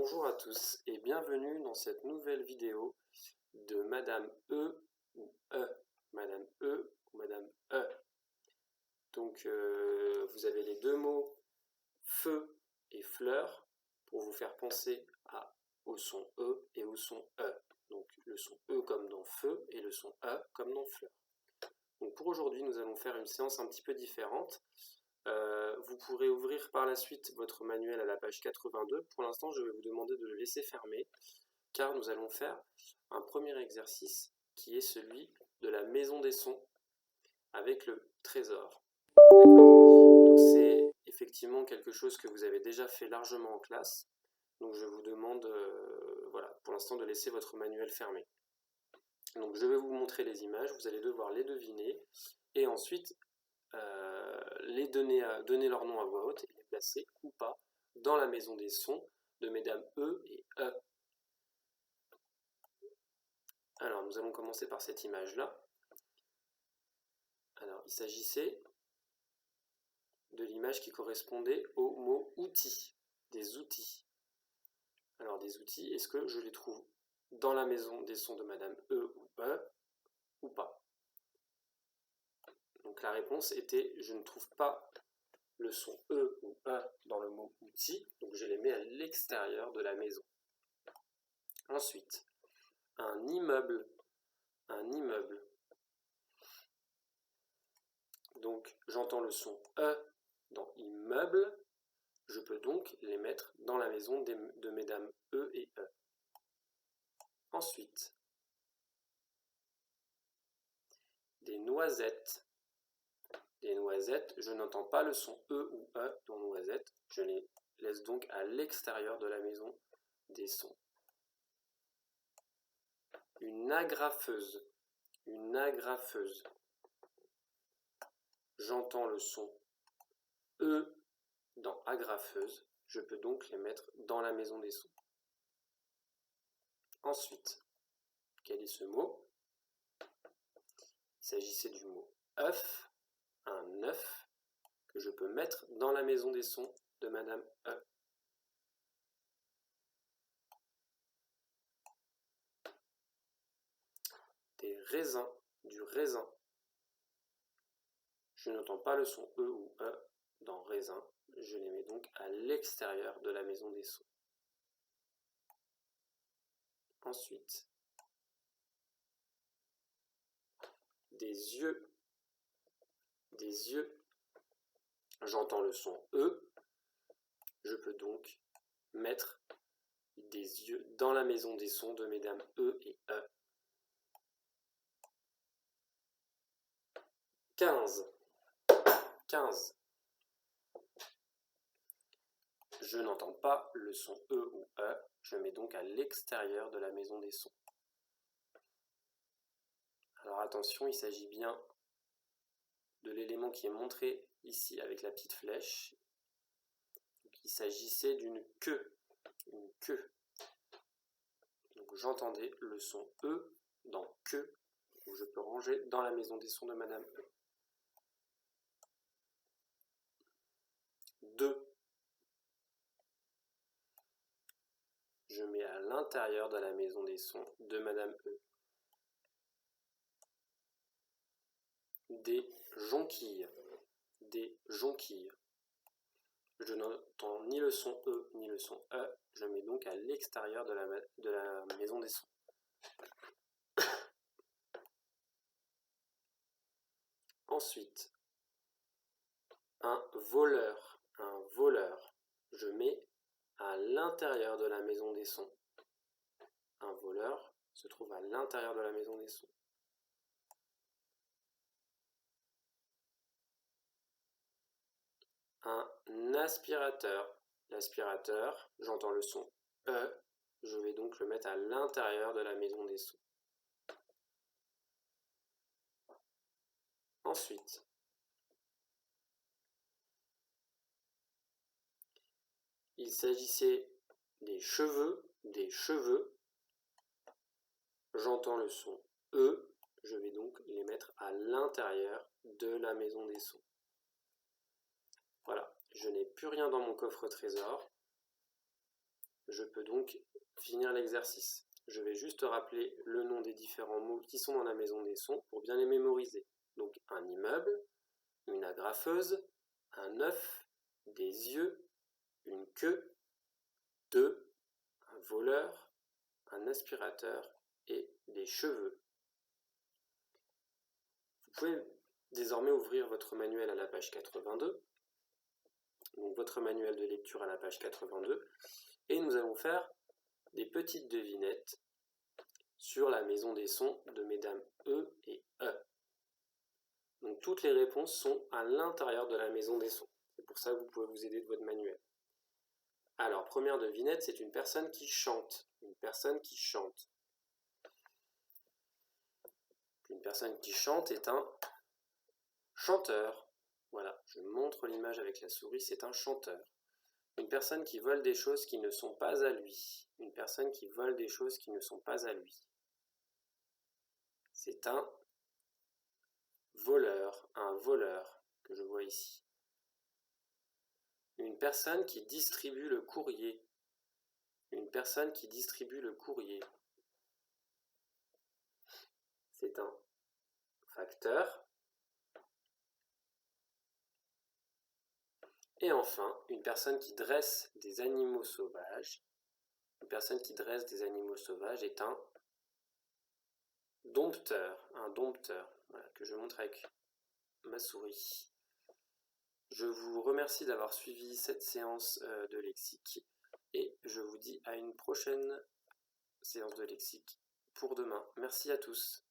Bonjour à tous et bienvenue dans cette nouvelle vidéo de Madame E ou E, Madame E ou Madame E. Donc vous avez les deux mots feu et fleur pour vous faire penser au son E et au son E. Donc le son E comme dans feu et le son E comme dans fleur. Donc pour aujourd'hui nous allons faire une séance un petit peu différente. Vous pourrez ouvrir par la suite votre manuel à la page 82. Pour l'instant, je vais vous demander de le laisser fermé, car nous allons faire un premier exercice qui est celui de la maison des sons avec le trésor. Donc c'est effectivement quelque chose que vous avez déjà fait largement en classe. Donc je vous demande, voilà, pour l'instant de laisser votre manuel fermé. Donc je vais vous montrer les images, vous allez devoir les deviner et ensuite les donner leur nom à voix haute et les placer ou pas dans la maison des sons de mesdames E et E. Alors nous allons commencer par cette image là. Alors il s'agissait de l'image qui correspondait au mot outil, des outils. Alors des outils, est-ce que je les trouve dans la maison des sons de madame E ou pas? Donc la réponse était je ne trouve pas le son E ou E dans le mot outil, donc je les mets à l'extérieur de la maison. Ensuite, un immeuble. Donc j'entends le son E dans immeuble, je peux donc les mettre dans la maison de mesdames E et E. Ensuite, des noisettes. Des noisettes, je n'entends pas le son E ou E dans noisette, je les laisse donc à l'extérieur de la maison des sons. Une agrafeuse. Une agrafeuse. J'entends le son E dans agrafeuse, je peux donc les mettre dans la maison des sons. Ensuite, quel est ce mot? Il s'agissait du mot œuf, un œuf que je peux mettre dans la maison des sons de madame E. Des raisins, du raisin. Je n'entends pas le son E ou E dans raisin, je les mets donc à l'extérieur de la maison des sons. Ensuite, des yeux. Des yeux. J'entends le son E, je peux donc mettre des yeux dans la maison des sons de mesdames E et E. 15. Je n'entends pas le son E ou E, je mets donc à l'extérieur de la maison des sons. Alors attention, il s'agit bien de l'élément qui est montré ici avec la petite flèche. Il s'agissait d'une queue. Une queue. Donc j'entendais le son E dans queue, que je peux ranger dans la maison des sons de madame E. 2. Je mets à l'intérieur de la maison des sons de madame E. Des jonquilles. Des jonquilles. Je n'entends ni le son E ni le son E, je mets donc à l'extérieur de la maison des sons. Ensuite, un voleur. Un voleur. Je mets à l'intérieur de la maison des sons. Un voleur se trouve à l'intérieur de la maison des sons. Un aspirateur. L'aspirateur, j'entends le son E, je vais donc le mettre à l'intérieur de la maison des sons. Ensuite, il s'agissait des cheveux, J'entends le son E, je vais donc les mettre à l'intérieur de la maison des sons. Voilà, je n'ai plus rien dans mon coffre trésor. Je peux donc finir l'exercice. Je vais juste rappeler le nom des différents mots qui sont dans la maison des sons pour bien les mémoriser. Donc un immeuble, une agrafeuse, un œuf, des yeux, une queue, deux, un voleur, un aspirateur et des cheveux. Vous pouvez désormais ouvrir votre manuel à la page 82, donc votre manuel de lecture à la page 82, et nous allons faire des petites devinettes sur la maison des sons de mesdames E et E. Donc toutes les réponses sont à l'intérieur de la maison des sons. C'est pour ça que vous pouvez vous aider de votre manuel. Alors, première devinette, c'est une personne qui chante. Une personne qui chante. Une personne qui chante est un chanteur. Voilà, je montre l'image avec la souris, c'est un chanteur. Une personne qui vole des choses qui ne sont pas à lui. Une personne qui vole des choses qui ne sont pas à lui. C'est un voleur que je vois ici. Une personne qui distribue le courrier. Une personne qui distribue le courrier. C'est un facteur. Et enfin, une personne qui dresse des animaux sauvages. Une personne qui dresse des animaux sauvages est un dompteur. Un dompteur, voilà, que je montre avec ma souris. Je vous remercie d'avoir suivi cette séance de lexique et je vous dis à une prochaine séance de lexique pour demain. Merci à tous.